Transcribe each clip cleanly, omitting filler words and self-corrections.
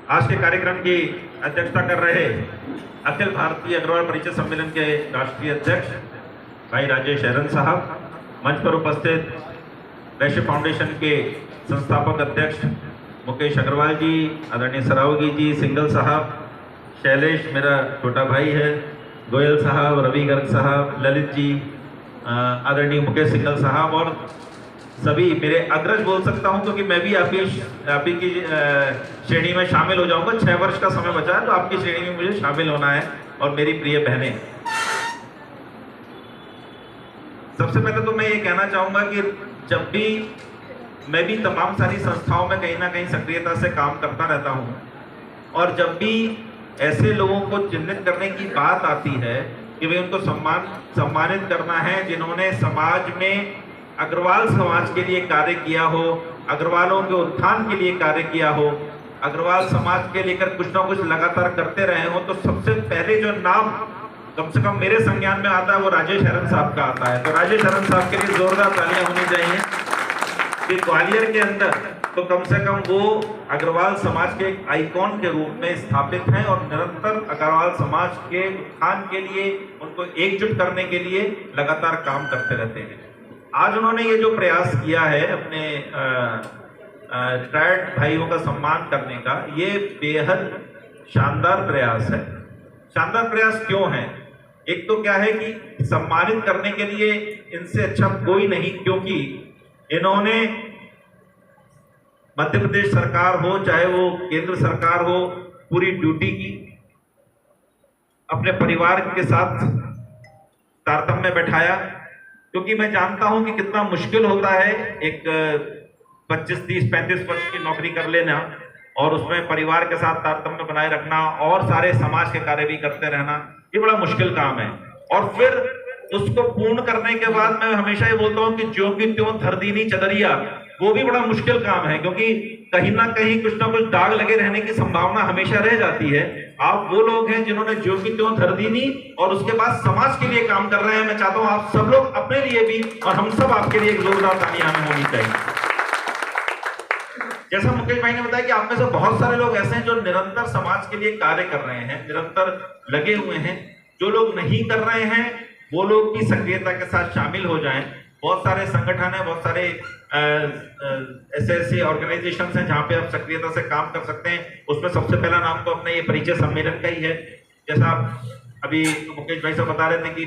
आज के कार्यक्रम की अध्यक्षता कर रहे अखिल भारतीय अग्रवाल परिचय सम्मेलन के राष्ट्रीय अध्यक्ष भाई राजेश हैरन साहब, मंच पर उपस्थित वैश्य फाउंडेशन के संस्थापक अध्यक्ष मुकेश अग्रवाल जी, आदरणीय सरावगी जी, सिंगल साहब, शैलेश मेरा छोटा भाई है, गोयल साहब, रवि गर्ग साहब, ललित जी, आदरणीय मुकेश सिंगल साहब और सभी मेरे अग्रज बोल सकता हूं क्योंकि मैं भी आपकी की श्रेणी में शामिल हो जाऊंगा। 6 वर्ष का समय बचा है तो आपकी श्रेणी में मुझे शामिल होना है। और मेरी प्रिय बहनें, सबसे पहले तो मैं ये कहना चाहूंगा कि जब भी मैं भी तमाम सारी संस्थाओं में कहीं ना कहीं सक्रियता से काम करता रहता हूं और जब भी ऐसे लोगों को चिन्हित करने की बात आती है कि वे उनको सम्मानित करना है जिन्होंने समाज में अग्रवाल समाज के लिए कार्य किया हो, अग्रवालों के उत्थान के लिए कार्य किया हो, अग्रवाल समाज के लेकर कुछ ना कुछ लगातार करते रहे हो, तो सबसे पहले जो नाम कम से कम मेरे संज्ञान में आता है वो राजेश हैरन साहब का आता है। तो राजेश हैरन साहब के लिए जोरदार तालियां होनी चाहिए कि ग्वालियर के अंदर तो कम से कम वो अग्रवाल समाज के एक आइकॉन के रूप में स्थापित हैं और निरंतर अग्रवाल समाज के उत्थान के लिए, उनको एकजुट करने के लिए लगातार काम करते रहते हैं। आज उन्होंने ये जो प्रयास किया है अपने ट्राइड भाइयों का सम्मान करने का, ये बेहद शानदार प्रयास है। शानदार प्रयास क्यों है? एक तो क्या है कि सम्मानित करने के लिए इनसे अच्छा कोई नहीं, क्योंकि इन्होंने मध्य प्रदेश सरकार हो चाहे वो केंद्र सरकार हो, पूरी ड्यूटी की, अपने परिवार के साथ तारतम्य बैठाया, क्योंकि मैं जानता हूं कि कितना मुश्किल होता है एक 25, 30, 35 वर्ष की नौकरी कर लेना और उसमें परिवार के साथ तारतम्य बनाए रखना और सारे समाज के कार्य भी करते रहना, ये बड़ा मुश्किल काम है। और फिर उसको पूर्ण करने के बाद मैं हमेशा ये बोलता हूं कि ज्यों की त्यों धर दीनी चदरिया, वो भी बड़ा मुश्किल काम है, क्योंकि कहीं ना कहीं कुछ ना कुछ दाग लगे रहने की संभावना हमेशा रह जाती है। आप वो लोग हैं जिन्होंने ज्यों की त्यों धर दीनी और उसके बाद समाज के लिए काम कर रहे हैं। मैं चाहता हूं आप सब लोग अपने लिए भी और हम सब आपके लिए एक जोरदार तालियां हमें होनी चाहिए। जैसा मुकेश भाई ने बताया कि आप में से बहुत सारे लोग ऐसे हैं जो निरंतर समाज के लिए कार्य कर रहे हैं, निरंतर लगे हुए हैं। जो लोग नहीं कर रहे हैं वो लोग भी सक्रियता के साथ शामिल हो जाएं। बहुत सारे संगठन है, बहुत सारे ऐसे ऑर्गेनाइजेशन हैं जहां पे आप सक्रियता से काम कर सकते हैं। उसमें सबसे पहला नाम तो अपने ये परिचय सम्मेलन का ही है। जैसा अभी मुकेश भाई साहब बता रहे थे कि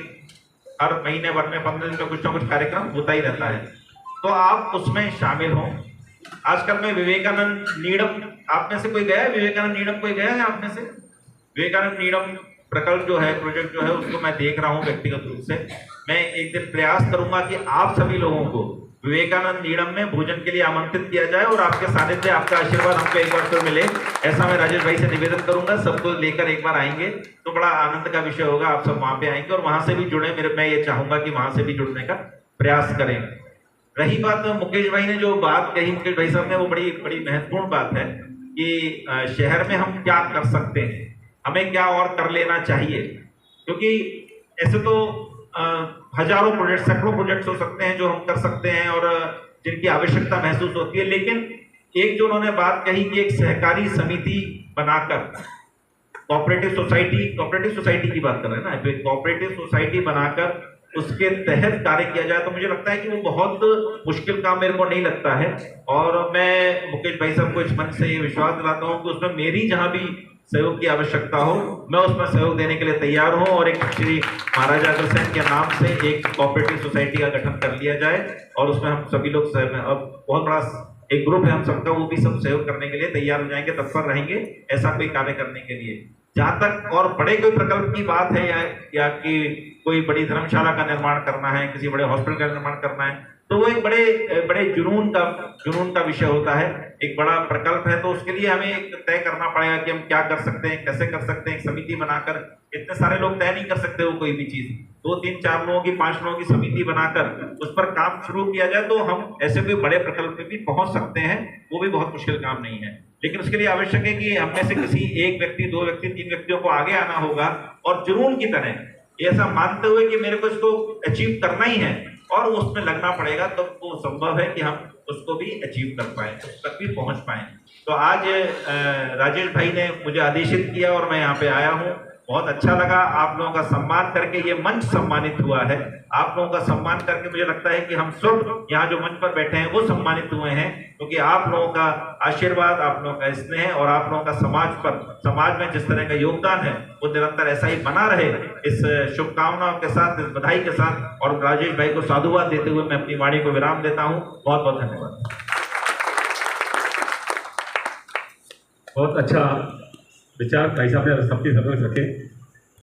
हर महीने भर में 15 दिन में कुछ ना कुछ कार्यक्रम होता ही रहता है, तो आप उसमें शामिल हों। आजकल में विवेकानंद नीडम, आप में से कोई गया है? विवेकानंद नीडम कोई गया है आप में से? विवेकानंद नीडम प्रकल्प जो है, प्रोजेक्ट जो है, उसको मैं देख रहा हूं व्यक्तिगत रूप से। मैं एक दिन प्रयास करूंगा कि आप सभी लोगों को विवेकानंद नीडम में भोजन के लिए आमंत्रित किया जाए और आपके सानिध्य, आपका आशीर्वाद हमको एक बार फिर मिले, ऐसा मैं राजेश भाई से निवेदन करूंगा। सबको लेकर एक बार आएंगे तो बड़ा आनंद का विषय होगा। आप सब वहां पे आएंगे और वहां से भी जुड़े। मैं ये चाहूंगा कि वहां से भी जुड़ने का प्रयास करें। रही बात मुकेश भाई ने जो बात कही, मुकेश भाई साहब ने, वो बड़ी बड़ी महत्वपूर्ण बात है कि शहर में हम क्या कर सकते हैं, हमें क्या और कर लेना चाहिए। क्योंकि ऐसे तो हजारों प्रोजेक्ट, सैकड़ों प्रोजेक्ट्स हो सकते हैं जो हम कर सकते हैं और जिनकी आवश्यकता महसूस होती है, लेकिन एक जो उन्होंने बात कही कि एक सहकारी समिति बनाकर, कोऑपरेटिव सोसाइटी की बात कर रहे हैं ना, तो कोऑपरेटिव सोसाइटी बनाकर उसके तहत कार्य किया जाए, तो मुझे लगता है कि वो बहुत मुश्किल काम मेरे को नहीं लगता है। और मैं मुकेश भाई साहब को इस मंच से ये विश्वास दिलाता हूँ कि उसमें मेरी जहां भी सहयोग की आवश्यकता हो, मैं उसमें सहयोग देने के लिए तैयार हूं और एक श्री महाराजा अग्रसेन के नाम से एक कोऑपरेटिव सोसाइटी का गठन कर लिया जाए और उसमें हम सभी लोग, अब बहुत बड़ा एक ग्रुप है हम सबका, वो भी सब सहयोग करने के लिए तैयार हो जाएंगे, तत्पर रहेंगे ऐसा कोई कार्य करने के लिए। जहां तक और बड़े कोई प्रकल्प की बात है या कि कोई बड़ी धर्मशाला का निर्माण करना है, किसी बड़े हॉस्पिटल का निर्माण करना है, तो वो एक बड़े जुनून का विषय होता है, एक बड़ा प्रकल्प है। तो उसके लिए हमें एक तय करना पड़ेगा कि हम क्या कर सकते हैं, कैसे कर सकते हैं। एक समिति बनाकर, इतने सारे लोग तय नहीं कर सकते वो कोई भी चीज, 2, 3, 4 लोगों की, 5 लोगों की समिति बनाकर उस पर काम शुरू किया जाए तो हम ऐसे कोई बड़े प्रकल्प पे भी पहुंच सकते हैं। वो भी बहुत मुश्किल काम नहीं है, लेकिन उसके लिए आवश्यक है कि हम में से किसी एक व्यक्ति, 2 व्यक्ति, 3 व्यक्तियों को आगे आना होगा और जुनून की तरह ऐसा मानते हुए कि मेरे को इसको अचीव करना ही है और उसमें लगना पड़ेगा, तब तो संभव है कि हम उसको भी अचीव कर पाएँ, उस तक भी पहुँच पाएँ। तो आज राजेश भाई ने मुझे आदेशित किया और मैं यहाँ पे आया हूँ। बहुत अच्छा लगा आप लोगों का सम्मान करके, ये मंच सम्मानित हुआ है। आप लोगों का सम्मान करके मुझे लगता है कि हम सब यहाँ जो मंच पर बैठे हैं वो सम्मानित हुए हैं, क्योंकि आप लोगों का आशीर्वाद, आप लोगों का स्नेह और आप लोगों का समाज में जिस तरह का योगदान है वो निरंतर ऐसा ही बना रहे। इस शुभकामनाओं के साथ, इस बधाई के साथ और राजेश भाई को साधुवाद देते हुए मैं अपनी वाणी को विराम देता हूँ। बहुत बहुत धन्यवाद। बहुत अच्छा विचार भाई साहब ने सबके समझ रखे।